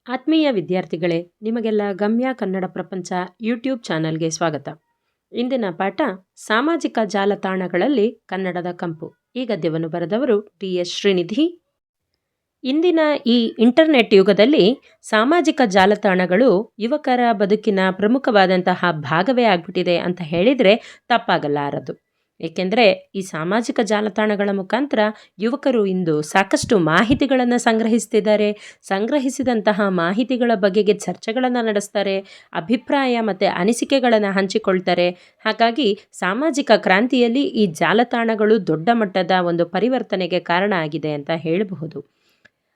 ಆತ್ಮೀಯ ವಿದ್ಯಾರ್ಥಿಗಳೇ, ನಿಮಗೆಲ್ಲ ಗಮ್ಯ ಕನ್ನಡ ಪ್ರಪಂಚ ಯೂಟ್ಯೂಬ್ ಚಾನಲ್ಗೆ ಸ್ವಾಗತ. ಇಂದಿನ ಪಾಠ ಸಾಮಾಜಿಕ ಜಾಲತಾಣಗಳಲ್ಲಿ ಕನ್ನಡದ ಕಂಪು. ಈ ಗದ್ಯವನ್ನು ಬರೆದವರು ಟಿ.ಎಸ್. ಶ್ರೀನಿಧಿ. ಇಂದಿನ ಈ ಇಂಟರ್ನೆಟ್ ಯುಗದಲ್ಲಿ ಸಾಮಾಜಿಕ ಜಾಲತಾಣಗಳು ಯುವಕರ ಬದುಕಿನ ಪ್ರಮುಖವಾದಂತಹ ಭಾಗವೇ ಆಗ್ಬಿಟ್ಟಿದೆ ಅಂತ ಹೇಳಿದರೆ ತಪ್ಪಾಗಲಾರದು. ಏಕೆಂದರೆ ಈ ಸಾಮಾಜಿಕ ಜಾಲತಾಣಗಳ ಮುಖಾಂತರ ಯುವಕರು ಇಂದು ಸಾಕಷ್ಟು ಮಾಹಿತಿಗಳನ್ನು ಸಂಗ್ರಹಿಸ್ತಿದ್ದಾರೆ. ಸಂಗ್ರಹಿಸಿದಂತಹ ಮಾಹಿತಿಗಳ ಬಗೆಗೆ ಚರ್ಚೆಗಳನ್ನು ನಡೆಸ್ತಾರೆ, ಅಭಿಪ್ರಾಯ ಮತ್ತು ಅನಿಸಿಕೆಗಳನ್ನು ಹಂಚಿಕೊಳ್ತಾರೆ. ಹಾಗಾಗಿ ಸಾಮಾಜಿಕ ಕ್ರಾಂತಿಯಲ್ಲಿ ಈ ಜಾಲತಾಣಗಳು ದೊಡ್ಡ ಮಟ್ಟದ ಒಂದು ಪರಿವರ್ತನೆಗೆ ಕಾರಣ ಆಗಿದೆ ಅಂತ ಹೇಳಬಹುದು.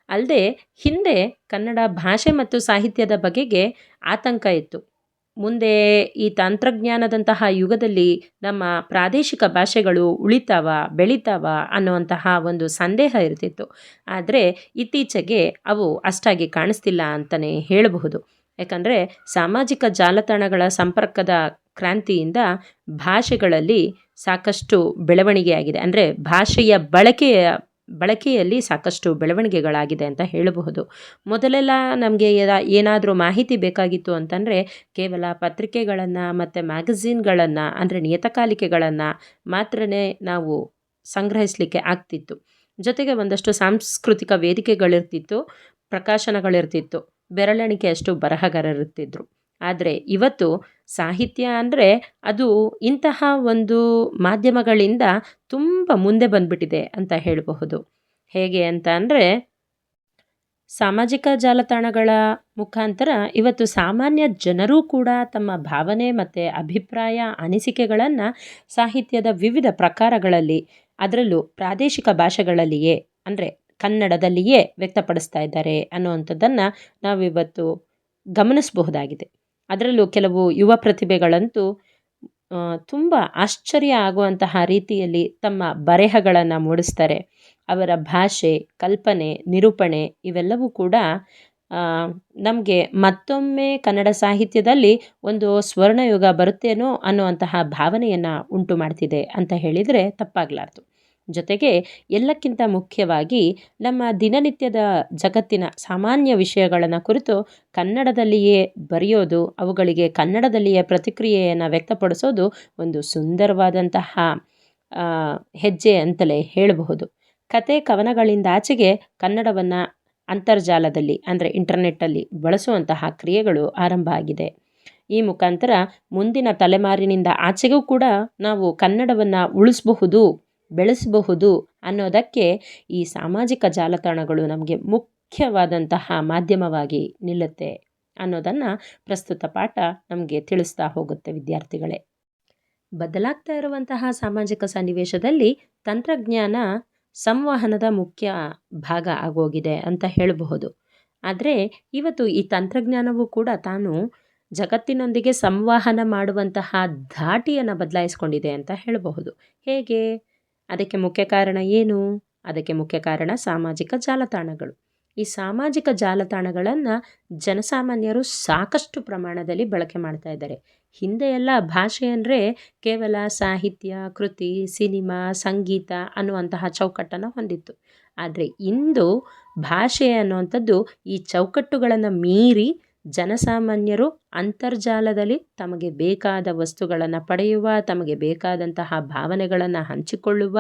ಅಲ್ಲದೆ ಹಿಂದೆ ಕನ್ನಡ ಭಾಷೆ ಮತ್ತು ಸಾಹಿತ್ಯದ ಬಗೆಗೆ ಆತಂಕ ಇತ್ತು. ಮುಂದೆ ಈ ತಂತ್ರಜ್ಞಾನದಂತಹ ಯುಗದಲ್ಲಿ ನಮ್ಮ ಪ್ರಾದೇಶಿಕ ಭಾಷೆಗಳು ಉಳಿತಾವ ಬೆಳಿತಾವ ಅನ್ನುವಂತಹ ಒಂದು ಸಂದೇಹ ಇರ್ತಿತ್ತು. ಆದರೆ ಇತ್ತೀಚೆಗೆ ಅವು ಅಷ್ಟಾಗಿ ಕಾಣಿಸ್ತಿಲ್ಲ ಅಂತಲೇ ಹೇಳಬಹುದು. ಯಾಕಂದರೆ ಸಾಮಾಜಿಕ ಜಾಲತಾಣಗಳ ಸಂಪರ್ಕದ ಕ್ರಾಂತಿಯಿಂದ ಭಾಷೆಗಳಲ್ಲಿ ಸಾಕಷ್ಟು ಬೆಳವಣಿಗೆಯಾಗಿದೆ. ಅಂದರೆ ಭಾಷೆಯ ಬಳಕೆಯಲ್ಲಿ ಸಾಕಷ್ಟು ಬೆಳವಣಿಗೆಗಳಾಗಿದೆ ಅಂತ ಹೇಳಬಹುದು. ಮೊದಲೆಲ್ಲ ನಮಗೆ ಏನಾದರೂ ಮಾಹಿತಿ ಬೇಕಾಗಿತ್ತು ಅಂತಂದರೆ ಕೇವಲ ಪತ್ರಿಕೆಗಳನ್ನು ಮತ್ತು ಮ್ಯಾಗಝೀನ್ಗಳನ್ನು ಅಂದರೆ ನಿಯತಕಾಲಿಕೆಗಳನ್ನು ಮಾತ್ರನೇ ನಾವು ಸಂಗ್ರಹಿಸಲಿಕ್ಕೆ ಆಗ್ತಿತ್ತು. ಜೊತೆಗೆ ಒಂದಷ್ಟು ಸಾಂಸ್ಕೃತಿಕ ವೇದಿಕೆಗಳಿರ್ತಿತ್ತು, ಪ್ರಕಾಶನಗಳಿರ್ತಿತ್ತು, ಬೆರಳೆಣಿಕೆಯಷ್ಟು ಬರಹಗಾರರಿರ್ತಿದ್ರು. ಆದರೆ ಇವತ್ತು ಸಾಹಿತ್ಯ ಅಂದರೆ ಅದು ಇಂತಹ ಒಂದು ಮಾಧ್ಯಮಗಳಿಂದ ತುಂಬ ಮುಂದೆ ಬಂದ್ಬಿಟ್ಟಿದೆ ಅಂತ ಹೇಳಬಹುದು. ಹೇಗೆ ಅಂತ ಅಂದರೆ ಸಾಮಾಜಿಕ ಜಾಲತಾಣಗಳ ಮುಖಾಂತರ ಇವತ್ತು ಸಾಮಾನ್ಯ ಜನರೂ ಕೂಡ ತಮ್ಮ ಭಾವನೆ ಮತ್ತು ಅಭಿಪ್ರಾಯ ಅನಿಸಿಕೆಗಳನ್ನು ಸಾಹಿತ್ಯದ ವಿವಿಧ ಪ್ರಕಾರಗಳಲ್ಲಿ, ಅದರಲ್ಲೂ ಪ್ರಾದೇಶಿಕ ಭಾಷೆಗಳಲ್ಲಿಯೇ ಅಂದರೆ ಕನ್ನಡದಲ್ಲಿಯೇ ವ್ಯಕ್ತಪಡಿಸ್ತಾ ಇದ್ದಾರೆ ಅನ್ನುವಂಥದ್ದನ್ನು ನಾವಿವತ್ತು ಗಮನಿಸಬಹುದಾಗಿದೆ. ಅದರಲ್ಲೂ ಕೆಲವು ಯುವ ಪ್ರತಿಭೆಗಳಂತೂ ತುಂಬ ಆಶ್ಚರ್ಯ ಆಗುವಂತಹ ರೀತಿಯಲ್ಲಿ ತಮ್ಮ ಬರೆಹಗಳನ್ನು ಮೂಡಿಸ್ತಾರೆ. ಅವರ ಭಾಷೆ, ಕಲ್ಪನೆ, ನಿರೂಪಣೆ ಇವೆಲ್ಲವೂ ಕೂಡ ನಮಗೆ ಮತ್ತೊಮ್ಮೆ ಕನ್ನಡ ಸಾಹಿತ್ಯದಲ್ಲಿ ಒಂದು ಸ್ವರ್ಣಯುಗ ಬರುತ್ತೇನೋ ಅನ್ನುವಂತಹ ಭಾವನೆಯನ್ನು ಉಂಟು ಮಾಡ್ತಿದೆ ಅಂತ ಹೇಳಿದರೆ ತಪ್ಪಾಗಲಾರ್ದು. ಜೊತೆಗೆ ಎಲ್ಲಕ್ಕಿಂತ ಮುಖ್ಯವಾಗಿ ನಮ್ಮ ದಿನನಿತ್ಯದ ಜಗತ್ತಿನ ಸಾಮಾನ್ಯ ವಿಷಯಗಳನ್ನು ಕುರಿತು ಕನ್ನಡದಲ್ಲಿಯೇ ಬರೆಯೋದು, ಅವುಗಳಿಗೆ ಕನ್ನಡದಲ್ಲಿಯೇ ಪ್ರತಿಕ್ರಿಯೆಯನ್ನು ವ್ಯಕ್ತಪಡಿಸೋದು ಒಂದು ಸುಂದರವಾದಂತಹ ಹೆಜ್ಜೆ ಅಂತಲೇ ಹೇಳಬಹುದು. ಕತೆ ಕವನಗಳಿಂದಾಚೆಗೆ ಕನ್ನಡವನ್ನು ಅಂತರ್ಜಾಲದಲ್ಲಿ ಅಂದರೆ ಇಂಟರ್ನೆಟ್ಟಲ್ಲಿ ಬಳಸುವಂತಹ ಕ್ರಿಯೆಗಳು ಆರಂಭ ಆಗಿದೆ. ಈ ಮುಖಾಂತರ ಮುಂದಿನ ತಲೆಮಾರಿನಿಂದ ಆಚೆಗೂ ಕೂಡ ನಾವು ಕನ್ನಡವನ್ನು ಉಳಿಸಬಹುದು, ಬೆಳೆಸಬಹುದು ಅನ್ನೋದಕ್ಕೆ ಈ ಸಾಮಾಜಿಕ ಜಾಲತಾಣಗಳು ನಮಗೆ ಮುಖ್ಯವಾದಂತಹ ಮಾಧ್ಯಮವಾಗಿ ನಿಲ್ಲುತ್ತೆ ಅನ್ನೋದನ್ನು ಪ್ರಸ್ತುತ ಪಾಠ ನಮಗೆ ತಿಳಿಸ್ತಾ ಹೋಗುತ್ತೆ ವಿದ್ಯಾರ್ಥಿಗಳೇ. ಬದಲಾಗ್ತಾ ಇರುವಂತಹ ಸಾಮಾಜಿಕ ಸನ್ನಿವೇಶದಲ್ಲಿ ತಂತ್ರಜ್ಞಾನ ಸಂವಹನದ ಮುಖ್ಯ ಭಾಗ ಆಗೋಗಿದೆ ಅಂತ ಹೇಳಬಹುದು. ಆದರೆ ಇವತ್ತು ಈ ತಂತ್ರಜ್ಞಾನವೂ ಕೂಡ ತಾನು ಜಗತ್ತಿನೊಂದಿಗೆ ಸಂವಹನ ಮಾಡುವಂತಹ ಧಾಟಿಯನ್ನು ಬದಲಾಯಿಸ್ಕೊಂಡಿದೆ ಅಂತ ಹೇಳಬಹುದು. ಹೇಗೆ? ಅದಕ್ಕೆ ಮುಖ್ಯ ಕಾರಣ ಏನು? ಅದಕ್ಕೆ ಮುಖ್ಯ ಕಾರಣ ಸಾಮಾಜಿಕ ಜಾಲತಾಣಗಳು. ಈ ಸಾಮಾಜಿಕ ಜಾಲತಾಣಗಳನ್ನು ಜನಸಾಮಾನ್ಯರು ಸಾಕಷ್ಟು ಪ್ರಮಾಣದಲ್ಲಿ ಬಳಕೆ ಮಾಡ್ತಾ ಇದ್ದಾರೆ. ಹಿಂದೆ ಎಲ್ಲ ಭಾಷೆ ಅಂದರೆ ಕೇವಲ ಸಾಹಿತ್ಯ, ಕೃತಿ, ಸಿನಿಮಾ, ಸಂಗೀತ ಅನ್ನುವಂತಹ ಚೌಕಟ್ಟನ್ನು ಹೊಂದಿತ್ತು. ಆದರೆ ಇಂದು ಭಾಷೆ ಅನ್ನುವಂಥದ್ದು ಈ ಚೌಕಟ್ಟುಗಳನ್ನು ಮೀರಿ ಜನಸಾಮಾನ್ಯರು ಅಂತರ್ಜಾಲದಲ್ಲಿ ತಮಗೆ ಬೇಕಾದ ವಸ್ತುಗಳನ್ನು ಪಡೆಯುವ, ತಮಗೆ ಬೇಕಾದಂತಹ ಭಾವನೆಗಳನ್ನು ಹಂಚಿಕೊಳ್ಳುವ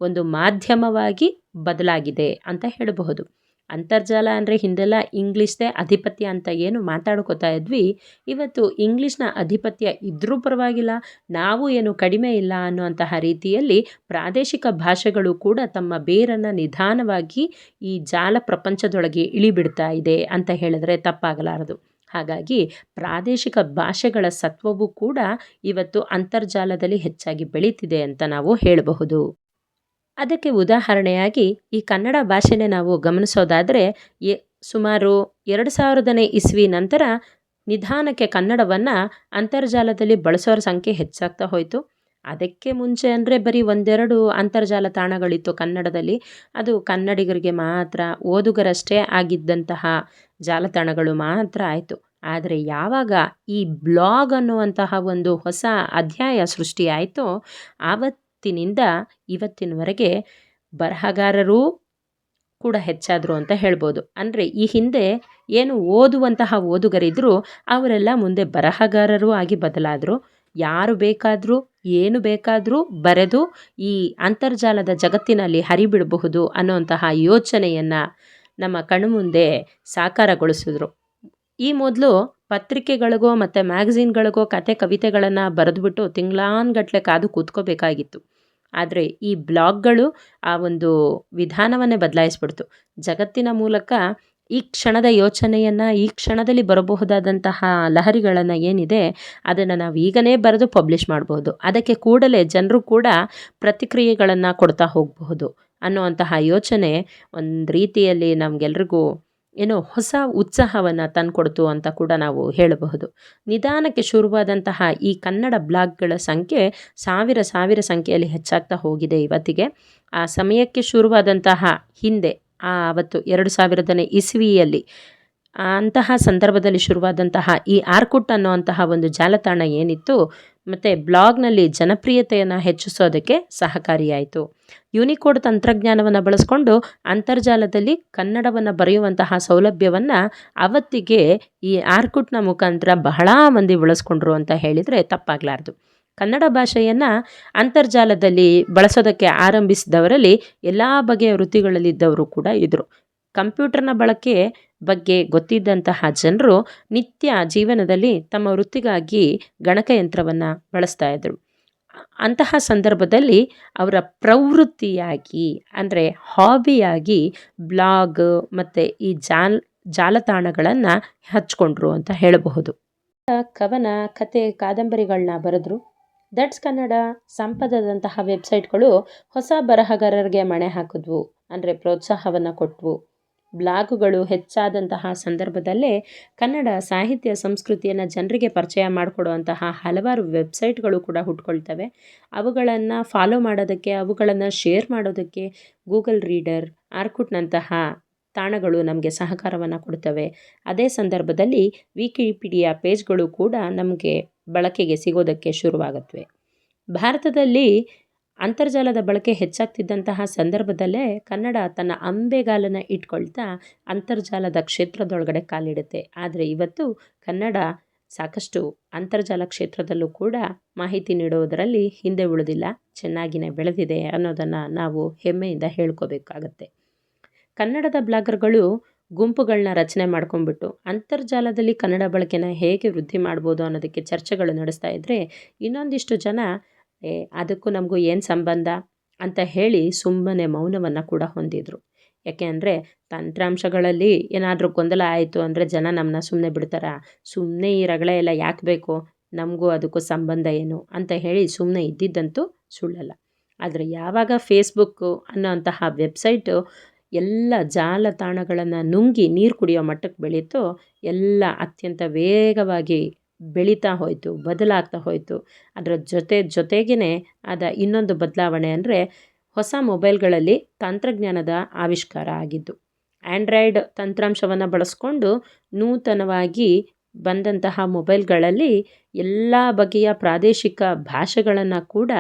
ಒಂದು ಮಾಧ್ಯಮವಾಗಿ ಬದಲಾಗಿದೆ ಅಂತ ಹೇಳಬಹುದು. ಅಂತರ್ಜಾಲ ಅಂದರೆ ಹಿಂದೆಲ್ಲ ಇಂಗ್ಲೀಷ್ದೇ ಅಧಿಪತ್ಯ ಅಂತ ಏನು ಮಾತಾಡ್ಕೋತಾ ಇದ್ವಿ, ಇವತ್ತು ಇಂಗ್ಲೀಷ್ನ ಅಧಿಪತ್ಯ ಇದ್ದರೂ ಪರವಾಗಿಲ್ಲ, ನಾವು ಏನು ಕಡಿಮೆ ಇಲ್ಲ ಅನ್ನುವಂತಹ ರೀತಿಯಲ್ಲಿ ಪ್ರಾದೇಶಿಕ ಭಾಷೆಗಳು ಕೂಡ ತಮ್ಮ ಬೇರನ್ನು ನಿಧಾನವಾಗಿ ಈ ಜಾಲ ಪ್ರಪಂಚದೊಳಗೆ ಇಳಿಬಿಡ್ತಾ ಇದೆ ಅಂತ ಹೇಳಿದ್ರೆ ತಪ್ಪಾಗಲಾರದು. ಹಾಗಾಗಿ ಪ್ರಾದೇಶಿಕ ಭಾಷೆಗಳ ಸತ್ವವೂ ಕೂಡ ಇವತ್ತು ಅಂತರ್ಜಾಲದಲ್ಲಿ ಹೆಚ್ಚಾಗಿ ಬೆಳೀತಿದೆ ಅಂತ ನಾವು ಹೇಳಬಹುದು. ಅದಕ್ಕೆ ಉದಾಹರಣೆಯಾಗಿ ಈ ಕನ್ನಡ ಭಾಷೆನೇ ನಾವು ಗಮನಿಸೋದಾದರೆ ಸುಮಾರು 2000ನೇ ಇಸ್ವಿ ನಂತರ ನಿಧಾನಕ್ಕೆ ಕನ್ನಡವನ್ನು ಅಂತರ್ಜಾಲದಲ್ಲಿ ಬಳಸೋರ ಸಂಖ್ಯೆ ಹೆಚ್ಚಾಗ್ತಾ ಹೋಯಿತು. ಅದಕ್ಕೆ ಮುಂಚೆ ಅಂದರೆ ಬರೀ ಒಂದೆರಡು ಅಂತರ್ಜಾಲ ತಾಣಗಳಿತ್ತು ಕನ್ನಡದಲ್ಲಿ. ಅದು ಕನ್ನಡಿಗರಿಗೆ ಮಾತ್ರ, ಓದುಗರಷ್ಟೇ ಆಗಿದ್ದಂತಹ ಜಾಲತಾಣಗಳು ಮಾತ್ರ ಆಯಿತು. ಆದರೆ ಯಾವಾಗ ಈ ಬ್ಲಾಗ್ ಅನ್ನುವಂತಹ ಒಂದು ಹೊಸ ಅಧ್ಯಾಯ ಸೃಷ್ಟಿಯಾಯಿತೋ ಆವತ್ತಿನಿಂದ ಇವತ್ತಿನವರೆಗೆ ಬರಹಗಾರರೂ ಕೂಡ ಹೆಚ್ಚಾದರು ಅಂತ ಹೇಳ್ಬೋದು. ಅಂದರೆ ಈ ಹಿಂದೆ ಏನು ಓದುವಂತಹ ಓದುಗರಿದ್ದರು ಅವರೆಲ್ಲ ಮುಂದೆ ಬರಹಗಾರರೂ ಆಗಿ ಬದಲಾದರು. ಯಾರು ಬೇಕಾದರೂ ಏನು ಬೇಕಾದರೂ ಬರೆದು ಈ ಅಂತರ್ಜಾಲದ ಜಗತ್ತಿನಲ್ಲಿ ಹರಿಬಿಡಬಹುದು ಅನ್ನುವಂತಹ ಯೋಚನೆಯನ್ನು ನಮ್ಮ ಕಣ್ಮುಂದೆ ಸಾಕಾರಗೊಳಿಸಿದ್ರು. ಈ ಮೊದಲು ಪತ್ರಿಕೆಗಳಿಗೋ ಮತ್ತು ಮ್ಯಾಗಝೀನ್ಗಳಿಗೋ ಕತೆ ಕವಿತೆಗಳನ್ನು ಬರೆದುಬಿಟ್ಟು ತಿಂಗಳಾನ್ಗಟ್ಲೆ ಕಾದು ಕೂತ್ಕೋಬೇಕಾಗಿತ್ತು. ಆದರೆ ಈ ಬ್ಲಾಗ್ಗಳು ಆ ಒಂದು ವಿಧಾನವನ್ನೇ ಬದಲಾಯಿಸ್ಬಿಡ್ತು. ಜಗತ್ತಿನ ಮೂಲಕ ಈ ಕ್ಷಣದ ಯೋಚನೆಯನ್ನು, ಈ ಕ್ಷಣದಲ್ಲಿ ಬರಬಹುದಾದಂತಹ ಲಹರಿಗಳನ್ನು ಏನಿದೆ ಅದನ್ನು ನಾವು ಈಗಲೇ ಬರೆದು ಪಬ್ಲಿಷ್ ಮಾಡಬಹುದು, ಅದಕ್ಕೆ ಕೂಡಲೇ ಜನರು ಕೂಡ ಪ್ರತಿಕ್ರಿಯೆಗಳನ್ನು ಕೊಡ್ತಾ ಹೋಗಬಹುದು ಅನ್ನುವಂತಹ ಯೋಚನೆ ಒಂದು ರೀತಿಯಲ್ಲಿ ನಮಗೆಲ್ರಿಗೂ ಏನೋ ಹೊಸ ಉತ್ಸಾಹವನ್ನು ತಂದುಕೊಡ್ತು ಅಂತ ಕೂಡ ನಾವು ಹೇಳಬಹುದು. ನಿಧಾನಕ್ಕೆ ಶುರುವಾದಂತಹ ಈ ಕನ್ನಡ ಬ್ಲಾಗ್ಗಳ ಸಂಖ್ಯೆ ಸಾವಿರ ಸಂಖ್ಯೆಯಲ್ಲಿ ಹೆಚ್ಚಾಗ್ತಾ ಹೋಗಿದೆ ಇವತ್ತಿಗೆ. ಆ ಸಮಯಕ್ಕೆ ಶುರುವಾದಂತಹ ಹಿಂದೆ ಅವತ್ತು 2000ನೇ ಇಸವಿಯಲ್ಲಿ ಅಂತಹ ಸಂದರ್ಭದಲ್ಲಿ ಶುರುವಾದಂತಹ ಈ ಆರ್ಕುಟ್ ಅನ್ನುವಂತಹ ಒಂದು ಜಾಲತಾಣ ಏನಿತ್ತು ಮತ್ತು ಬ್ಲಾಗ್ನಲ್ಲಿ ಜನಪ್ರಿಯತೆಯನ್ನು ಹೆಚ್ಚಿಸೋದಕ್ಕೆ ಸಹಕಾರಿಯಾಯಿತು. ಯೂನಿಕೋಡ್ ತಂತ್ರಜ್ಞಾನವನ್ನು ಬಳಸ್ಕೊಂಡು ಅಂತರ್ಜಾಲದಲ್ಲಿ ಕನ್ನಡವನ್ನು ಬರೆಯುವಂತಹ ಸೌಲಭ್ಯವನ್ನು ಅವತ್ತಿಗೆ ಈ ಆರ್ಕುಟ್ನ ಮುಖಾಂತರ ಬಹಳ ಮಂದಿ ಬಳಸ್ಕೊಂಡ್ರು ಅಂತ ಹೇಳಿದರೆ ತಪ್ಪಾಗಲಾರ್ದು. ಕನ್ನಡ ಭಾಷೆಯನ್ನು ಅಂತರ್ಜಾಲದಲ್ಲಿ ಬಳಸೋದಕ್ಕೆ ಆರಂಭಿಸಿದವರಲ್ಲಿ ಎಲ್ಲ ಬಗೆಯ ವೃತ್ತಿಗಳಲ್ಲಿದ್ದವರು ಕೂಡ ಇದ್ದರು. ಕಂಪ್ಯೂಟರ್ನ ಬಳಕೆ ಬಗ್ಗೆ ಗೊತ್ತಿದ್ದಂತಹ ಜನರು ನಿತ್ಯ ಜೀವನದಲ್ಲಿ ತಮ್ಮ ವೃತ್ತಿಗಾಗಿ ಗಣಕಯಂತ್ರವನ್ನು ಬಳಸ್ತಾ ಇದ್ದರು. ಅಂತಹ ಸಂದರ್ಭದಲ್ಲಿ ಅವರ ಪ್ರವೃತ್ತಿಯಾಗಿ ಅಂದರೆ ಹಾಬಿಯಾಗಿ ಬ್ಲಾಗ್ ಮತ್ತು ಈ ಜಾಲತಾಣಗಳನ್ನು ಹಚ್ಕೊಂಡ್ರು ಅಂತ ಹೇಳಬಹುದು. ಕವನ, ಕತೆ, ಕಾದಂಬರಿಗಳನ್ನ ಬರೆದ್ರು. ದಟ್ಸ್ ಕನ್ನಡ, ಸಂಪದದಂತಹ ವೆಬ್ಸೈಟ್ಗಳು ಹೊಸ ಬರಹಗಾರರಿಗೆ ಮಣೆ ಹಾಕಿದ್ವು, ಅಂದರೆ ಪ್ರೋತ್ಸಾಹವನ್ನು ಕೊಟ್ಟವು. ಬ್ಲಾಗುಗಳು ಹೆಚ್ಚಾದಂತಹ ಸಂದರ್ಭದಲ್ಲೇ ಕನ್ನಡ ಸಾಹಿತ್ಯ ಸಂಸ್ಕೃತಿಯನ್ನು ಜನರಿಗೆ ಪರಿಚಯ ಮಾಡಿಕೊಡುವಂತಹ ಹಲವಾರು ವೆಬ್ಸೈಟ್ಗಳು ಕೂಡ ಹುಟ್ಕೊಳ್ತವೆ. ಅವುಗಳನ್ನು ಫಾಲೋ ಮಾಡೋದಕ್ಕೆ, ಅವುಗಳನ್ನು ಶೇರ್ ಮಾಡೋದಕ್ಕೆ ಗೂಗಲ್ ರೀಡರ್, ಆರ್ಕುಟ್ನಂತಹ ತಾಣಗಳು ನಮಗೆ ಸಹಕಾರವನ್ನು ಕೊಡ್ತವೆ. ಅದೇ ಸಂದರ್ಭದಲ್ಲಿ ವಿಕಿಪೀಡಿಯಾ ಪೇಜ್ಗಳು ಕೂಡ ನಮಗೆ ಬಳಕೆಗೆ ಸಿಗೋದಕ್ಕೆ ಶುರುವಾಗುತ್ತವೆ. ಭಾರತದಲ್ಲಿ ಅಂತರ್ಜಾಲದ ಬಳಕೆ ಹೆಚ್ಚಾಗ್ತಿದ್ದಂತಹ ಸಂದರ್ಭದಲ್ಲೇ ಕನ್ನಡ ತನ್ನ ಅಂಬೆಗಾಲನ್ನು ಇಟ್ಕೊಳ್ತಾ ಅಂತರ್ಜಾಲದ ಕ್ಷೇತ್ರದೊಳಗಡೆ ಕಾಲಿಡುತ್ತೆ. ಆದರೆ ಇವತ್ತು ಕನ್ನಡ ಸಾಕಷ್ಟು ಅಂತರ್ಜಾಲ ಕ್ಷೇತ್ರದಲ್ಲೂ ಕೂಡ ಮಾಹಿತಿ ನೀಡೋದರಲ್ಲಿ ಹಿಂದೆ ಉಳಿದಿಲ್ಲ, ಚೆನ್ನಾಗಿಯೇ ಬೆಳೆದಿದೆ ಅನ್ನೋದನ್ನು ನಾವು ಹೆಮ್ಮೆಯಿಂದ ಹೇಳ್ಕೋಬೇಕಾಗತ್ತೆ. ಕನ್ನಡದ ಬ್ಲಾಗರ್ಗಳು ಗುಂಪುಗಳನ್ನ ರಚನೆ ಮಾಡ್ಕೊಂಡ್ಬಿಟ್ಟು ಅಂತರ್ಜಾಲದಲ್ಲಿ ಕನ್ನಡ ಬಳಕೆನ ಹೇಗೆ ವೃದ್ಧಿ ಮಾಡ್ಬೋದು ಅನ್ನೋದಕ್ಕೆ ಚರ್ಚೆಗಳು ನಡೆಸ್ತಾ ಇದ್ದರೆ, ಇನ್ನೊಂದಿಷ್ಟು ಜನ ಅದಕ್ಕೂ ನಮಗೂ ಏನು ಸಂಬಂಧ ಅಂತ ಹೇಳಿ ಸುಮ್ಮನೆ ಮೌನವನ್ನು ಕೂಡ ಹೊಂದಿದ್ರು. ಯಾಕೆ ಅಂದರೆ ತಂತ್ರಾಂಶಗಳಲ್ಲಿ ಏನಾದರೂ ಗೊಂದಲ ಆಯಿತು ಅಂದರೆ ಜನ ನಮ್ಮನ್ನ ಸುಮ್ಮನೆ ಬಿಡ್ತಾರಾ, ಸುಮ್ಮನೆ ಈ ರಗಳೆ ಎಲ್ಲ ಯಾಕೆ ಬೇಕು, ನಮಗೂ ಅದಕ್ಕೂ ಸಂಬಂಧ ಏನು ಅಂತ ಹೇಳಿ ಸುಮ್ಮನೆ ಇದ್ದಿದ್ದಂತೂ ಸುಳ್ಳಲ್ಲ. ಆದರೆ ಯಾವಾಗ ಫೇಸ್ಬುಕ್ಕು ಅನ್ನೋಂತಹ ವೆಬ್ಸೈಟು ಎಲ್ಲ ಜಾಲತಾಣಗಳನ್ನು ನುಂಗಿ ನೀರು ಕುಡಿಯೋ ಮಟ್ಟಕ್ಕೆ ಬೆಳೀತೋ, ಎಲ್ಲ ಅತ್ಯಂತ ವೇಗವಾಗಿ ಬೆಳೀತಾ ಹೋಯಿತು, ಬದಲಾಗ್ತಾ ಹೋಯಿತು. ಅದರ ಜೊತೆಗೇ ಆದ ಇನ್ನೊಂದು ಬದಲಾವಣೆ ಅಂದರೆ ಹೊಸ ಮೊಬೈಲ್ಗಳಲ್ಲಿ ತಂತ್ರಜ್ಞಾನದ ಆವಿಷ್ಕಾರ ಆಗಿದ್ದು. ಆ್ಯಂಡ್ರಾಯ್ಡ್ ತಂತ್ರಾಂಶವನ್ನು ಬಳಸ್ಕೊಂಡು ನೂತನವಾಗಿ ಬಂದಂತಹ ಮೊಬೈಲ್ಗಳಲ್ಲಿ ಎಲ್ಲ ಬಗೆಯ ಪ್ರಾದೇಶಿಕ ಭಾಷೆಗಳನ್ನು ಕೂಡ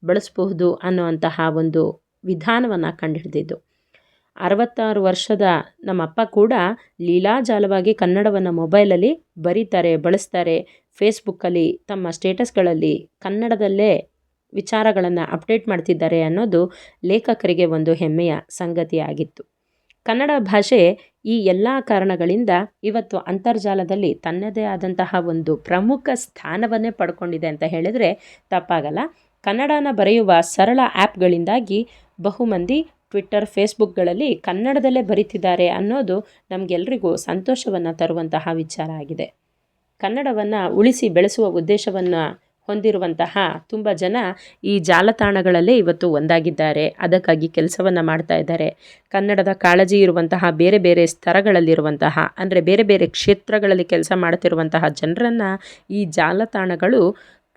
ಬಳಸಬಹುದು ಅನ್ನುವಂತಹ ಒಂದು ವಿಧಾನವನ್ನು ಕಂಡುಹಿಡಿದಿದ್ದು. 66 ವರ್ಷದ ನಮ್ಮಪ್ಪ ಕೂಡ ಲೀಲಾಜಾಲವಾಗಿ ಕನ್ನಡವನ್ನು ಮೊಬೈಲಲ್ಲಿ ಬರೀತಾರೆ, ಬಳಸ್ತಾರೆ. ಫೇಸ್ಬುಕ್ಕಲ್ಲಿ ತಮ್ಮ ಸ್ಟೇಟಸ್ಗಳಲ್ಲಿ ಕನ್ನಡದಲ್ಲೇ ವಿಚಾರಗಳನ್ನು ಅಪ್ಡೇಟ್ ಮಾಡ್ತಿದ್ದಾರೆ ಅನ್ನೋದು ಲೇಖಕರಿಗೆ ಒಂದು ಹೆಮ್ಮೆಯ ಸಂಗತಿಯಾಗಿತ್ತು. ಕನ್ನಡ ಭಾಷೆ ಈ ಎಲ್ಲ ಕಾರಣಗಳಿಂದ ಇವತ್ತು ಅಂತರ್ಜಾಲದಲ್ಲಿ ತನ್ನದೇ ಆದಂತಹ ಒಂದು ಪ್ರಮುಖ ಸ್ಥಾನವನ್ನೇ ಪಡ್ಕೊಂಡಿದೆ ಅಂತ ಹೇಳಿದರೆ ತಪ್ಪಾಗಲ್ಲ. ಕನ್ನಡನ ಬರೆಯುವ ಸರಳ ಆ್ಯಪ್ಗಳಿಂದಾಗಿ ಬಹುಮಂದಿ ಟ್ವಿಟ್ಟರ್, ಫೇಸ್ಬುಕ್ಗಳಲ್ಲಿ ಕನ್ನಡದಲ್ಲೇ ಬರೀತಿದ್ದಾರೆ ಅನ್ನೋದು ನಮಗೆಲ್ರಿಗೂ ಸಂತೋಷವನ್ನು ತರುವಂತಹ ವಿಚಾರ ಆಗಿದೆ. ಕನ್ನಡವನ್ನು ಉಳಿಸಿ ಬೆಳೆಸುವ ಉದ್ದೇಶವನ್ನು ಹೊಂದಿರುವಂತಹ ತುಂಬ ಜನ ಈ ಜಾಲತಾಣಗಳಲ್ಲೇ ಇವತ್ತು ಒಂದಾಗಿದ್ದಾರೆ, ಅದಕ್ಕಾಗಿ ಕೆಲಸವನ್ನು ಮಾಡ್ತಾ ಇದ್ದಾರೆ. ಕನ್ನಡದ ಕಾಳಜಿ ಇರುವಂತಹ ಬೇರೆ ಬೇರೆ ಸ್ತರಗಳಲ್ಲಿರುವಂತಹ ಅಂದರೆ ಬೇರೆ ಬೇರೆ ಕ್ಷೇತ್ರಗಳಲ್ಲಿ ಕೆಲಸ ಮಾಡ್ತಿರುವಂತಹ ಜನರನ್ನು ಈ ಜಾಲತಾಣಗಳು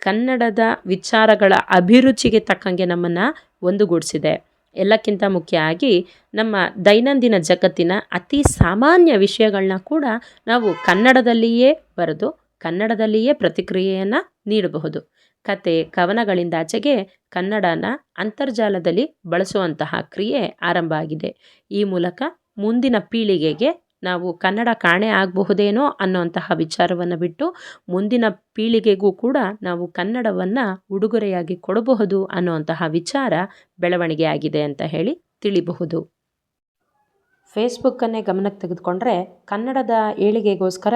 ಕನ್ನಡದ ವಿಚಾರಗಳ ಅಭಿರುಚಿಗೆ ತಕ್ಕಂಗೆ ನಮ್ಮನ್ನು ಒಂದುಗೂಡಿಸಿದೆ. ಎಲ್ಲಕ್ಕಿಂತ ಮುಖ್ಯವಾಗಿ ನಮ್ಮ ದೈನಂದಿನ ಜಗತ್ತಿನ ಅತಿ ಸಾಮಾನ್ಯ ವಿಷಯಗಳನ್ನ ಕೂಡ ನಾವು ಕನ್ನಡದಲ್ಲಿಯೇ ಬರೆದು ಕನ್ನಡದಲ್ಲಿಯೇ ಪ್ರತಿಕ್ರಿಯೆಯನ್ನು ನೀಡಬಹುದು. ಕತೆ, ಕವನಗಳಿಂದಾಚೆಗೆ ಕನ್ನಡನ ಅಂತರ್ಜಾಲದಲ್ಲಿ ಬಳಸುವಂತಹ ಕ್ರಿಯೆ ಆರಂಭ ಆಗಿದೆ. ಈ ಮೂಲಕ ಮುಂದಿನ ಪೀಳಿಗೆಗೆ ನಾವು ಕನ್ನಡ ಕಾಣೆ ಆಗಬಹುದೇನೋ ಅನ್ನೋಂತಹ ವಿಚಾರವನ್ನು ಬಿಟ್ಟು ಮುಂದಿನ ಪೀಳಿಗೆಗೂ ಕೂಡ ನಾವು ಕನ್ನಡವನ್ನು ಉಡುಗೊರೆಯಾಗಿ ಕೊಡಬಹುದು ಅನ್ನುವಂತಹ ವಿಚಾರ ಬೆಳವಣಿಗೆ ಆಗಿದೆ ಅಂತ ಹೇಳಿ ತಿಳಿಬಹುದು. ಫೇಸ್ಬುಕ್ಕನ್ನೇ ಗಮನಕ್ಕೆ ತೆಗೆದುಕೊಂಡ್ರೆ ಕನ್ನಡದ ಏಳಿಗೆಗೋಸ್ಕರ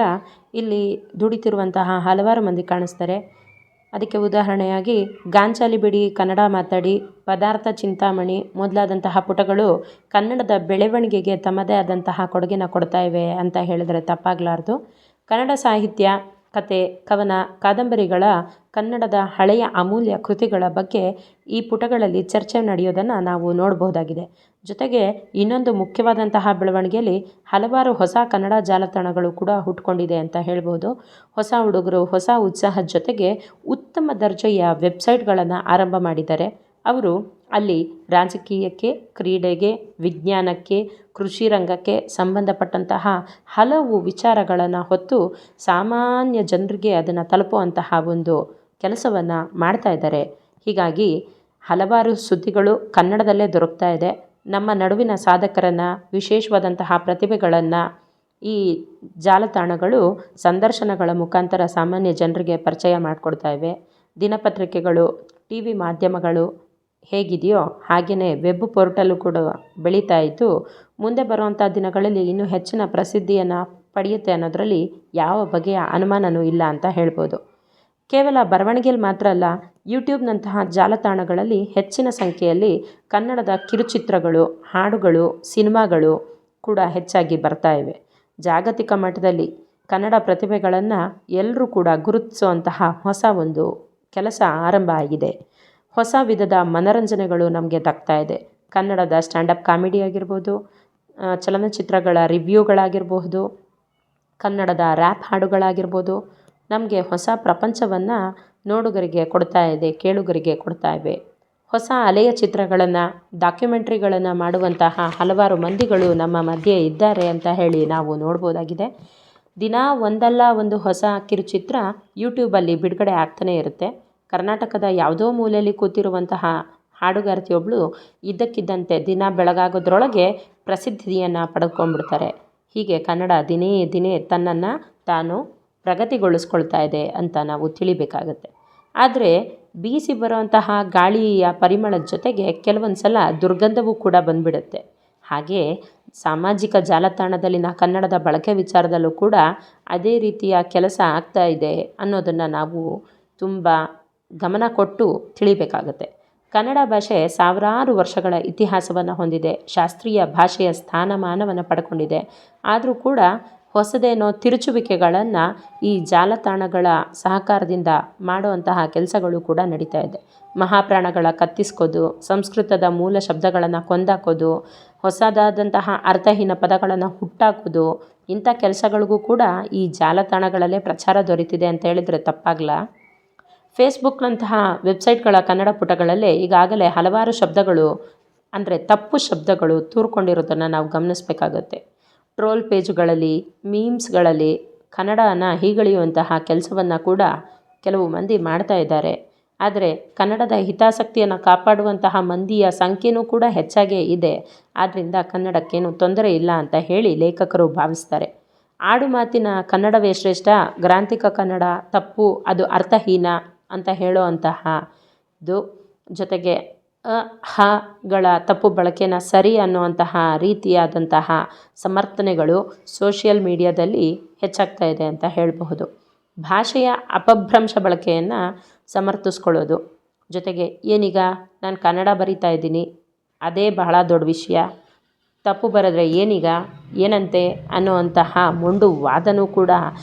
ಇಲ್ಲಿ ದುಡಿತಿರುವಂತಹ ಹಲವಾರು ಮಂದಿ ಕಾಣಿಸ್ತಾರೆ. ಅದಕ್ಕೆ ಉದಾಹರಣೆಯಾಗಿ ಗಾಂಚಾಲಿ ಬಿಡಿ ಕನ್ನಡ ಮಾತಾಡಿ, ಪದಾರ್ಥ ಚಿಂತಾಮಣಿ ಮೊದಲಾದಂತಹ ಪುಟಗಳು ಕನ್ನಡದ ಬೆಳವಣಿಗೆಗೆ ತಮ್ಮದೇ ಆದಂತಹ ಕೊಡುಗೆನ ಕೊಡ್ತಾ ಇವೆ ಅಂತ ಹೇಳಿದರೆ ತಪ್ಪಾಗಲಾರ್ದು. ಕನ್ನಡ ಸಾಹಿತ್ಯ, ಕತೆ, ಕವನ, ಕಾದಂಬರಿಗಳ ಕನ್ನಡದ ಹಳೆಯ ಅಮೂಲ್ಯ ಕೃತಿಗಳ ಬಗ್ಗೆ ಈ ಪುಟಗಳಲ್ಲಿ ಚರ್ಚೆ ನಡೆಯೋದನ್ನು ನಾವು ನೋಡಬಹುದಾಗಿದೆ. ಜೊತೆಗೆ ಇನ್ನೊಂದು ಮುಖ್ಯವಾದಂತಹ ಬೆಳವಣಿಗೆಯಲ್ಲಿ ಹಲವಾರು ಹೊಸ ಕನ್ನಡ ಜಾಲತಾಣಗಳು ಕೂಡ ಹುಟ್ಕೊಂಡಿದೆ ಅಂತ ಹೇಳ್ಬೋದು. ಹೊಸ ಹುಡುಗರು ಹೊಸ ಉತ್ಸಾಹದ ಜೊತೆಗೆ ಉತ್ತಮ ದರ್ಜೆಯ ವೆಬ್ಸೈಟ್ಗಳನ್ನು ಆರಂಭ ಮಾಡಿದ್ದಾರೆ. ಅವರು ಅಲ್ಲಿ ರಾಜಕೀಯಕ್ಕೆ, ಕ್ರೀಡೆಗೆ, ವಿಜ್ಞಾನಕ್ಕೆ, ಕೃಷಿ ರಂಗಕ್ಕೆ ಸಂಬಂಧಪಟ್ಟಂತಹ ಹಲವು ವಿಚಾರಗಳನ್ನು ಹೊತ್ತು ಸಾಮಾನ್ಯ ಜನರಿಗೆ ಅದನ್ನು ತಲುಪುವಂತಹ ಒಂದು ಕೆಲಸವನ್ನು ಮಾಡ್ತಾ ಇದ್ದಾರೆ. ಹೀಗಾಗಿ ಹಲವಾರು ಸುದ್ದಿಗಳು ಕನ್ನಡದಲ್ಲೇ ದೊರಕ್ತಾ ಇದೆ. ನಮ್ಮ ನಡುವಿನ ಸಾಧಕರನ್ನು, ವಿಶೇಷವಾದಂತಹ ಪ್ರತಿಭೆಗಳನ್ನು ಈ ಜಾಲತಾಣಗಳು ಸಂದರ್ಶನಗಳ ಮುಖಾಂತರ ಸಾಮಾನ್ಯ ಜನರಿಗೆ ಪರಿಚಯ ಮಾಡಿಕೊಡ್ತಾ ಇವೆ. ದಿನಪತ್ರಿಕೆಗಳು, ಟಿ ವಿ ಮಾಧ್ಯಮಗಳು ಹೇಗಿದೆಯೋ ಹಾಗೆಯೇ ವೆಬ್ ಪೋರ್ಟಲು ಕೂಡ ಬೆಳೀತಾ ಇದ್ದು ಮುಂದೆ ಬರುವಂಥ ದಿನಗಳಲ್ಲಿ ಇನ್ನೂ ಹೆಚ್ಚಿನ ಪ್ರಸಿದ್ಧಿಯನ್ನು ಪಡೆಯುತ್ತೆ ಅನ್ನೋದರಲ್ಲಿ ಯಾವ ಬಗೆಯ ಅನುಮಾನವೂ ಇಲ್ಲ ಅಂತ ಹೇಳ್ಬೋದು. ಕೇವಲ ಬರವಣಿಗೆಯಲ್ಲಿ ಮಾತ್ರ ಅಲ್ಲ, ಯೂಟ್ಯೂಬ್ನಂತಹ ಜಾಲತಾಣಗಳಲ್ಲಿ ಹೆಚ್ಚಿನ ಸಂಖ್ಯೆಯಲ್ಲಿ ಕನ್ನಡದ ಕಿರುಚಿತ್ರಗಳು, ಹಾಡುಗಳು, ಸಿನಿಮಾಗಳು ಕೂಡ ಹೆಚ್ಚಾಗಿ ಬರ್ತಾ ಇವೆ. ಜಾಗತಿಕ ಮಟ್ಟದಲ್ಲಿ ಕನ್ನಡ ಪ್ರತಿಭೆಗಳನ್ನು ಎಲ್ಲರೂ ಕೂಡ ಗುರುತಿಸುವಂತಹ ಹೊಸ ಒಂದು ಕೆಲಸ ಆರಂಭ ಆಗಿದೆ. ಹೊಸ ವಿಧದ ಮನರಂಜನೆಗಳು ನಮಗೆ ದಕ್ತಾ ಇದೆ. ಕನ್ನಡದ ಸ್ಟ್ಯಾಂಡಪ್ ಕಾಮಿಡಿ ಆಗಿರ್ಬೋದು, ಚಲನಚಿತ್ರಗಳ ರಿವ್ಯೂಗಳಾಗಿರಬಹುದು, ಕನ್ನಡದ ರ್ಯಾಪ್ ಹಾಡುಗಳಾಗಿರ್ಬೋದು, ನಮಗೆ ಹೊಸ ಪ್ರಪಂಚವನ್ನು ನೋಡುಗರಿಗೆ ಕೊಡ್ತಾ ಇದೆ, ಕೇಳುಗರಿಗೆ ಕೊಡ್ತಾ ಇವೆ. ಹೊಸ ಅಲೆಯ ಚಿತ್ರಗಳನ್ನು, ಡಾಕ್ಯುಮೆಂಟ್ರಿಗಳನ್ನು ಮಾಡುವಂತಹ ಹಲವಾರು ಮಂದಿಗಳು ನಮ್ಮ ಮಧ್ಯೆ ಇದ್ದಾರೆ ಅಂತ ಹೇಳಿ ನಾವು ನೋಡ್ಬೋದಾಗಿದೆ. ದಿನ ಒಂದಲ್ಲ ಒಂದು ಹೊಸ ಕಿರುಚಿತ್ರ ಯೂಟ್ಯೂಬಲ್ಲಿ ಬಿಡುಗಡೆ ಆಗ್ತಾನೇ ಇರುತ್ತೆ. ಕರ್ನಾಟಕದ ಯಾವುದೋ ಮೂಲೆಯಲ್ಲಿ ಕೂತಿರುವಂತಹ ಹಾಡುಗಾರ್ತಿಯೊಬ್ಬಳು ಇದ್ದಕ್ಕಿದ್ದಂತೆ ದಿನ ಬೆಳಗಾಗೋದ್ರೊಳಗೆ ಪ್ರಸಿದ್ಧಿಯನ್ನು ಪಡೆದುಕೊಂಡ್ಬಿಡ್ತಾರೆ. ಹೀಗೆ ಕನ್ನಡ ದಿನೇ ದಿನೇ ತನ್ನನ್ನು ತಾನು ಪ್ರಗತಿಗೊಳಿಸ್ಕೊಳ್ತಾ ಇದೆ ಅಂತ ನಾವು ತಿಳಿಬೇಕಾಗತ್ತೆ. ಆದರೆ ಬೀಸಿ ಬರುವಂತಹ ಗಾಳಿಯ ಪರಿಮಳದ ಜೊತೆಗೆ ಕೆಲವೊಂದು ಸಲ ದುರ್ಗಂಧವೂ ಕೂಡ ಬಂದುಬಿಡುತ್ತೆ. ಹಾಗೆ ಸಾಮಾಜಿಕ ಜಾಲತಾಣದಲ್ಲಿನ ಕನ್ನಡದ ಬಳಕೆ ವಿಚಾರದಲ್ಲೂ ಕೂಡ ಅದೇ ರೀತಿಯ ಕೆಲಸ ಆಗ್ತಾ ಇದೆ ಅನ್ನೋದನ್ನು ನಾವು ತುಂಬ ಗಮನ ಕೊಟ್ಟು ತಿಳಿಬೇಕಾಗತ್ತೆ. ಕನ್ನಡ ಭಾಷೆ ಸಾವಿರಾರು ವರ್ಷಗಳ ಇತಿಹಾಸವನ್ನು ಹೊಂದಿದೆ. ಶಾಸ್ತ್ರೀಯ ಭಾಷೆಯ ಸ್ಥಾನಮಾನವನ್ನು ಪಡ್ಕೊಂಡಿದೆ. ಆದರೂ ಕೂಡ ಹೊಸದೇನೋ ತಿರುಚುವಿಕೆಗಳನ್ನು ಈ ಜಾಲತಾಣಗಳ ಸಹಕಾರದಿಂದ ಮಾಡುವಂತಹ ಕೆಲಸಗಳು ಕೂಡ ನಡೀತಾ ಇದೆ. ಮಹಾಪ್ರಾಣಗಳ ಕತ್ತಿಸ್ಕೋದು, ಸಂಸ್ಕೃತದ ಮೂಲ ಶಬ್ದಗಳನ್ನು ಕೊಂದಾಕೋದು, ಹೊಸದಾದಂತಹ ಅರ್ಥಹೀನ ಪದಗಳನ್ನು ಹುಟ್ಟಾಕೋದು, ಇಂಥ ಕೆಲಸಗಳಿಗೂ ಕೂಡ ಈ ಜಾಲತಾಣಗಳಲ್ಲೇ ಪ್ರಚಾರ ದೊರೀತಿದೆ ಅಂತ ಹೇಳಿದರೆ ತಪ್ಪಾಗಲ್ಲ. ಫೇಸ್ಬುಕ್ನಂತಹ ವೆಬ್ಸೈಟ್ಗಳ ಕನ್ನಡ ಪುಟಗಳಲ್ಲೇ ಈಗಾಗಲೇ ಹಲವಾರು ಶಬ್ದಗಳು ಅಂದರೆ ತಪ್ಪು ಶಬ್ದಗಳು ತೂರ್ಕೊಂಡಿರೋದನ್ನು ನಾವು ಗಮನಿಸಬೇಕಾಗತ್ತೆ. ಟ್ರೋಲ್ ಪೇಜುಗಳಲ್ಲಿ, ಮೀಮ್ಸ್ಗಳಲ್ಲಿ ಕನ್ನಡನ ಹೀಗಳೆಯುವಂತಹ ಕೆಲಸವನ್ನು ಕೂಡ ಕೆಲವು ಮಂದಿ ಮಾಡ್ತಾ ಇದ್ದಾರೆ. ಆದರೆ ಕನ್ನಡದ ಹಿತಾಸಕ್ತಿಯನ್ನು ಕಾಪಾಡುವಂತಹ ಮಂದಿಯ ಸಂಖ್ಯೆಯೂ ಕೂಡ ಹೆಚ್ಚಾಗೇ ಇದೆ. ಆದ್ದರಿಂದ ಕನ್ನಡಕ್ಕೇನು ತೊಂದರೆ ಇಲ್ಲ ಅಂತ ಹೇಳಿ ಲೇಖಕರು ಭಾವಿಸ್ತಾರೆ. ಆಡು ಮಾತಿನ ಕನ್ನಡವೇ ಶ್ರೇಷ್ಠ, ಗ್ರಾಂಥಿಕ ಕನ್ನಡ ತಪ್ಪು, ಅದು ಅರ್ಥಹೀನ ಅಂತ ಹೇಳೋ ಅಂತಹದ್ದು, ಜೊತೆಗೆ ಗಳ ತಪ್ಪು ಬಳಕೆನ ಸರಿ ಅನ್ನುವಂತಹ ರೀತಿಯಾದಂತಹ ಸಮರ್ಥನೆಗಳು ಸೋಷಿಯಲ್ ಮೀಡಿಯಾದಲ್ಲಿ ಹೆಚ್ಚಾಗ್ತಾ ಇದೆ ಅಂತ ಹೇಳಬಹುದು. ಭಾಷೆಯ ಅಪಭ್ರಂಶ ಬಳಕೆಯನ್ನು ಸಮರ್ಥಿಸ್ಕೊಳ್ಳೋದು, ಜೊತೆಗೆ ಏನೀಗ ನಾನು ಕನ್ನಡ ಬರಿತಾ ಇದ್ದೀನಿ, ಅದೇ ಬಹಳ ದೊಡ್ಡ ವಿಷಯ, ತಪ್ಪು ಬರೆದ್ರೆ ಏನೀಗ ಏನಂತೆ ಅನ್ನುವಂತಹ ಮೊಂಡು ವಾದನೂ ಕೂಡ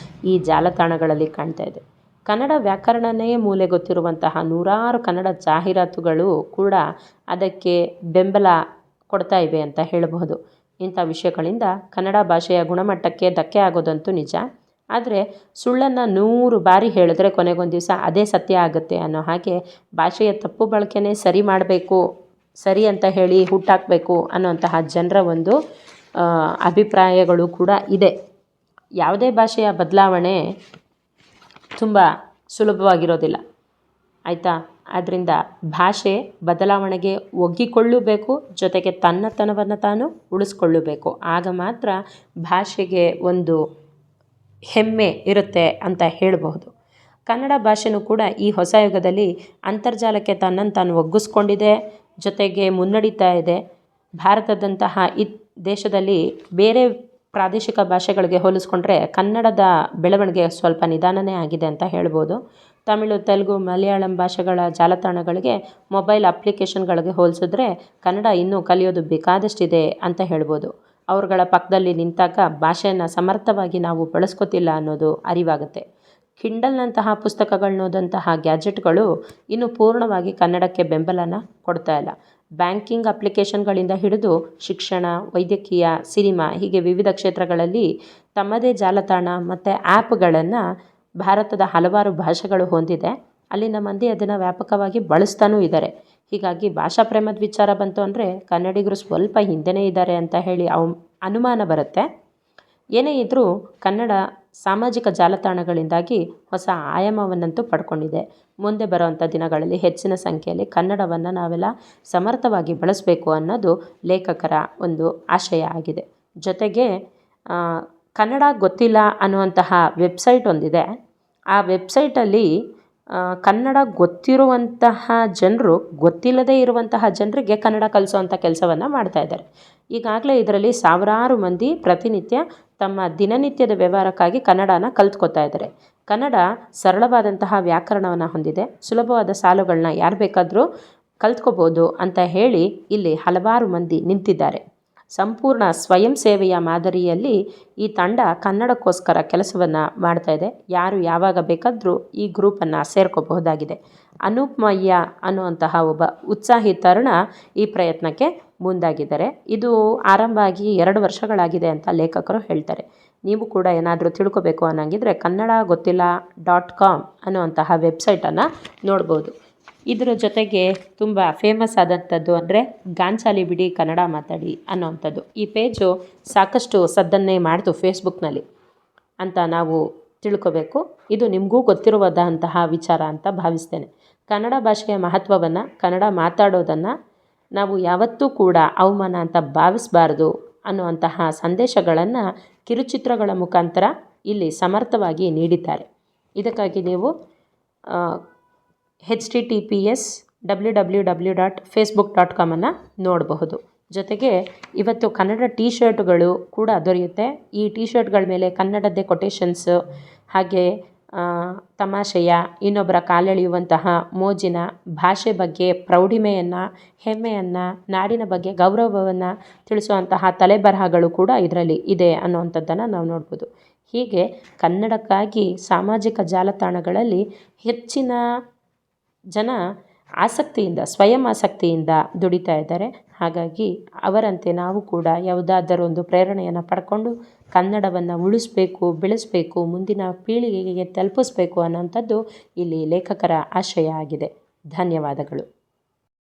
ಈ ಜಾಲತಾಣಗಳಲ್ಲಿ ಕಾಣ್ತಾ ಇದೆ. ಕನ್ನಡ ವ್ಯಾಕರಣನೇ ಮೂಲೆ ಗೊತ್ತಿರುವಂತಹ ನೂರಾರು ಕನ್ನಡ ಜಾಹೀರಾತುಗಳು ಕೂಡ ಅದಕ್ಕೆ ಬೆಂಬಲ ಕೊಡ್ತಾ ಇವೆ ಅಂತ ಹೇಳಬಹುದು. ಇಂಥ ವಿಷಯಗಳಿಂದ ಕನ್ನಡ ಭಾಷೆಯ ಗುಣಮಟ್ಟಕ್ಕೆ ಧಕ್ಕೆ ಆಗೋದಂತೂ ನಿಜ. ಆದರೆ ಸುಳ್ಳನ್ನು 100 ಬಾರಿ ಹೇಳಿದ್ರೆ ಕೊನೆಗೊಂದು ದಿವಸ ಅದೇ ಸತ್ಯ ಆಗುತ್ತೆ ಅನ್ನೋ ಹಾಗೆ ಭಾಷೆಯ ತಪ್ಪು ಬಳಕೆನೇ ಸರಿ ಮಾಡಬೇಕು, ಸರಿ ಅಂತ ಹೇಳಿ ಹುಟ್ಟಾಕಬೇಕು ಅನ್ನೋಂತಹ ಜನರ ಒಂದು ಅಭಿಪ್ರಾಯಗಳು ಕೂಡ ಇದೆ. ಯಾವುದೇ ಭಾಷೆಯ ಬದಲಾವಣೆ ತುಂಬ ಸುಲಭವಾಗಿರೋದಿಲ್ಲ. ಆಯಿತಾ. ಆದ್ದರಿಂದ ಭಾಷೆ ಬದಲಾವಣೆಗೆ ಒಗ್ಗಿಕೊಳ್ಳಬೇಕು, ಜೊತೆಗೆ ತನ್ನತನವನ್ನು ತಾನು ಉಳಿಸ್ಕೊಳ್ಳಬೇಕು. ಆಗ ಮಾತ್ರ ಭಾಷೆಗೆ ಒಂದು ಹೆಮ್ಮೆ ಇರುತ್ತೆ ಅಂತ ಹೇಳಬಹುದು. ಕನ್ನಡ ಭಾಷೆನೂ ಕೂಡ ಈ ಹೊಸ ಯುಗದಲ್ಲಿ ಅಂತರ್ಜಾಲಕ್ಕೆ ತನ್ನನ್ನು ತಾನು ಒಗ್ಗಿಸ್ಕೊಂಡಿದೆ, ಜೊತೆಗೆ ಮುನ್ನಡೀತಾ ಇದೆ. ಭಾರತದಂತಹ ದೇಶದಲ್ಲಿ ಬೇರೆ ಪ್ರಾದೇಶಿಕ ಭಾಷೆಗಳಿಗೆ ಹೋಲಿಸ್ಕೊಂಡ್ರೆ ಕನ್ನಡದ ಬೆಳವಣಿಗೆ ಸ್ವಲ್ಪ ನಿಧಾನನೇ ಆಗಿದೆ ಅಂತ ಹೇಳ್ಬೋದು. ತಮಿಳು, ತೆಲುಗು, ಮಲಯಾಳಂ ಭಾಷೆಗಳ ಜಾಲತಾಣಗಳಿಗೆ, ಮೊಬೈಲ್ ಅಪ್ಲಿಕೇಶನ್ಗಳಿಗೆ ಹೋಲಿಸಿದ್ರೆ ಕನ್ನಡ ಇನ್ನೂ ಕಲಿಯೋದು ಬೇಕಾದಷ್ಟಿದೆ ಅಂತ ಹೇಳ್ಬೋದು. ಅವ್ರುಗಳ ಪಕ್ಕದಲ್ಲಿ ನಿಂತಾಗ ಭಾಷೆಯನ್ನು ಸಮರ್ಥವಾಗಿ ನಾವು ಬಳಸ್ಕೊತಿಲ್ಲ ಅನ್ನೋದು ಅರಿವಾಗುತ್ತೆ. ಕಿಂಡಲ್ನಂತಹ ಪುಸ್ತಕಗಳನ್ನೋದಂತಹ ಗ್ಯಾಜೆಟ್ಗಳು ಇನ್ನೂ ಪೂರ್ಣವಾಗಿ ಕನ್ನಡಕ್ಕೆ ಬೆಂಬಲನ ಕೊಡ್ತಾ ಇಲ್ಲ. ಬ್ಯಾಂಕಿಂಗ್ ಅಪ್ಲಿಕೇಶನ್ಗಳಿಂದ ಹಿಡಿದು ಶಿಕ್ಷಣ, ವೈದ್ಯಕೀಯ, ಸಿನಿಮಾ ಹೀಗೆ ವಿವಿಧ ಕ್ಷೇತ್ರಗಳಲ್ಲಿ ತಮ್ಮದೇ ಜಾಲತಾಣ ಮತ್ತು ಆ್ಯಪ್ಗಳನ್ನು ಭಾರತದ ಹಲವಾರು ಭಾಷೆಗಳು ಹೊಂದಿದೆ. ಅಲ್ಲಿನ ಮಂದಿ ಅದನ್ನು ವ್ಯಾಪಕವಾಗಿ ಬಳಸ್ತಾನೂ ಇದ್ದಾರೆ. ಹೀಗಾಗಿ ಭಾಷಾ ಪ್ರೇಮದ ವಿಚಾರ ಬಂತು ಅಂದರೆ ಕನ್ನಡಿಗರು ಸ್ವಲ್ಪ ಹಿಂದೆನೇ ಇದ್ದಾರೆ ಅಂತ ಹೇಳಿ ಅನುಮಾನ ಬರುತ್ತೆ. ಏನೇ ಇದ್ದರೂ ಕನ್ನಡ ಸಾಮಾಜಿಕ ಜಾಲತಾಣಗಳಿಂದಾಗಿ ಹೊಸ ಆಯಾಮವನ್ನಂತೂ ಪಡ್ಕೊಂಡಿದೆ. ಮುಂದೆ ಬರುವಂಥ ದಿನಗಳಲ್ಲಿ ಹೆಚ್ಚಿನ ಸಂಖ್ಯೆಯಲ್ಲಿ ಕನ್ನಡವನ್ನು ನಾವೆಲ್ಲ ಸಮರ್ಥವಾಗಿ ಬಳಸಬೇಕು ಅನ್ನೋದು ಲೇಖಕರ ಒಂದು ಆಶಯ ಆಗಿದೆ. ಜೊತೆಗೆ ಕನ್ನಡ ಗೊತ್ತಿಲ್ಲ ಅನ್ನುವಂತಹ ವೆಬ್ಸೈಟ್ ಒಂದಿದೆ. ಆ ವೆಬ್ಸೈಟಲ್ಲಿ ಕನ್ನಡ ಗೊತ್ತಿರುವಂತಹ ಜನರು ಗೊತ್ತಿಲ್ಲದೇ ಇರುವಂತಹ ಜನರಿಗೆ ಕನ್ನಡ ಕಲಿಸೋವಂಥ ಕೆಲಸವನ್ನು ಮಾಡ್ತಾಯಿದ್ದಾರೆ. ಈಗಾಗಲೇ ಇದರಲ್ಲಿ ಸಾವಿರಾರು ಮಂದಿ ಪ್ರತಿನಿತ್ಯ ತಮ್ಮ ದಿನನಿತ್ಯದ ವ್ಯವಹಾರಕ್ಕಾಗಿ ಕನ್ನಡನ ಕಲ್ತ್ಕೊತಾ ಇದ್ದಾರೆ. ಕನ್ನಡ ಸರಳವಾದಂತಹ ವ್ಯಾಕರಣವನ್ನು ಹೊಂದಿದೆ. ಸುಲಭವಾದ ಸಾಲುಗಳನ್ನ ಯಾರು ಬೇಕಾದರೂ ಕಲ್ತ್ಕೋಬೋದು ಅಂತ ಹೇಳಿ ಇಲ್ಲಿ ಹಲವಾರು ಮಂದಿ ನಿಂತಿದ್ದಾರೆ. ಸಂಪೂರ್ಣ ಸ್ವಯಂ ಸೇವೆಯ ಮಾದರಿಯಲ್ಲಿ ಈ ತಂಡ ಕನ್ನಡಕ್ಕೋಸ್ಕರ ಕೆಲಸವನ್ನು ಮಾಡ್ತಾ ಇದೆ. ಯಾರು ಯಾವಾಗ ಬೇಕಾದರೂ ಈ ಗ್ರೂಪನ್ನು ಸೇರ್ಕೋಬಹುದಾಗಿದೆ. ಅನೂಪ್ ಮಯ್ಯ ಅನ್ನುವಂತಹ ಒಬ್ಬ ಉತ್ಸಾಹಿ ತರುಣ ಈ ಪ್ರಯತ್ನಕ್ಕೆ ಮುಂದಾಗಿದ್ದಾರೆ. ಇದು ಆರಂಭ ಆಗಿ 2 ವರ್ಷಗಳಾಗಿದೆ ಅಂತ ಲೇಖಕರು ಹೇಳ್ತಾರೆ. ನೀವು ಕೂಡ ಏನಾದರೂ ತಿಳ್ಕೊಬೇಕು ಅನ್ನೋಂಗಿದ್ರೆ kannadagottilla.com ಅನ್ನುವಂತಹ ವೆಬ್ಸೈಟನ್ನು ನೋಡ್ಬೋದು. ಇದರ ಜೊತೆಗೆ ತುಂಬ ಫೇಮಸ್ ಆದಂಥದ್ದು ಅಂದರೆ ಗಾಂಚಾಲಿ ಬಿಡಿ ಕನ್ನಡ ಮಾತಾಡಿ ಅನ್ನೋವಂಥದ್ದು. ಈ ಪೇಜು ಸಾಕಷ್ಟು ಸದ್ದನ್ನೇ ಮಾಡ್ತು ಫೇಸ್ಬುಕ್ನಲ್ಲಿ ಅಂತ ನಾವು ತಿಳ್ಕೋಬೇಕು. ಇದು ನಿಮಗೂ ಗೊತ್ತಿರುವಂತಹ ವಿಚಾರ ಅಂತ ಭಾವಿಸ್ತೇನೆ. ಕನ್ನಡ ಭಾಷೆಯ ಮಹತ್ವವನ್ನು, ಕನ್ನಡ ಮಾತಾಡೋದನ್ನು ನಾವು ಯಾವತ್ತೂ ಕೂಡ ಅವಮಾನ ಅಂತ ಭಾವಿಸಬಾರ್ದು ಅನ್ನುವಂತಹ ಸಂದೇಶಗಳನ್ನು ಕಿರುಚಿತ್ರಗಳ ಮುಖಾಂತರ ಇಲ್ಲಿ ಸಮರ್ಥವಾಗಿ ನೀಡಿದ್ದಾರೆ. ಇದಕ್ಕಾಗಿ ನೀವು https://www.facebook.com ಅನ್ನು ನೋಡಬಹುದು. ಜೊತೆಗೆ ಇವತ್ತು ಕನ್ನಡ ಟೀ ಶರ್ಟ್ಗಳು ಕೂಡ ದೊರೆಯುತ್ತೆ. ಈ ಟೀ ಶರ್ಟ್ಗಳ ಮೇಲೆ ಕನ್ನಡದ್ದೇ ಕೊಟೇಶನ್ಸು, ಹಾಗೆ ತಮಾಷೆಯ, ಇನ್ನೊಬ್ಬರ ಕಾಲೆಳೆಯುವಂತಹ ಮೋಜಿನ, ಭಾಷೆ ಬಗ್ಗೆ ಪ್ರೌಢಿಮೆಯನ್ನು, ಹೆಮ್ಮೆಯನ್ನು, ನಾಡಿನ ಬಗ್ಗೆ ಗೌರವವನ್ನು ತಿಳಿಸುವಂತಹ ತಲೆಬರಹಗಳು ಕೂಡ ಇದರಲ್ಲಿ ಇದೆ ಅನ್ನುವಂಥದ್ದನ್ನು ನಾವು ನೋಡ್ಬೋದು. ಹೀಗೆ ಕನ್ನಡಕ್ಕಾಗಿ ಸಾಮಾಜಿಕ ಜಾಲತಾಣಗಳಲ್ಲಿ ಹೆಚ್ಚಿನ ಜನ ಆಸಕ್ತಿಯಿಂದ, ಸ್ವಯಂ ಆಸಕ್ತಿಯಿಂದ ದುಡಿತಾ ಇದ್ದಾರೆ. ಹಾಗಾಗಿ ಅವರಂತೆ ನಾವು ಕೂಡ ಯಾವುದಾದರೂ ಒಂದು ಪ್ರೇರಣೆಯನ್ನು ಪಡ್ಕೊಂಡು ಕನ್ನಡವನ್ನು ಉಳಿಸ್ಬೇಕು, ಬೆಳೆಸಬೇಕು, ಮುಂದಿನ ಪೀಳಿಗೆಗೆ ತಲುಪಿಸ್ಬೇಕು ಅನ್ನೋಂಥದ್ದು ಇಲ್ಲಿ ಲೇಖಕರ ಆಶಯ ಆಗಿದೆ. ಧನ್ಯವಾದಗಳು.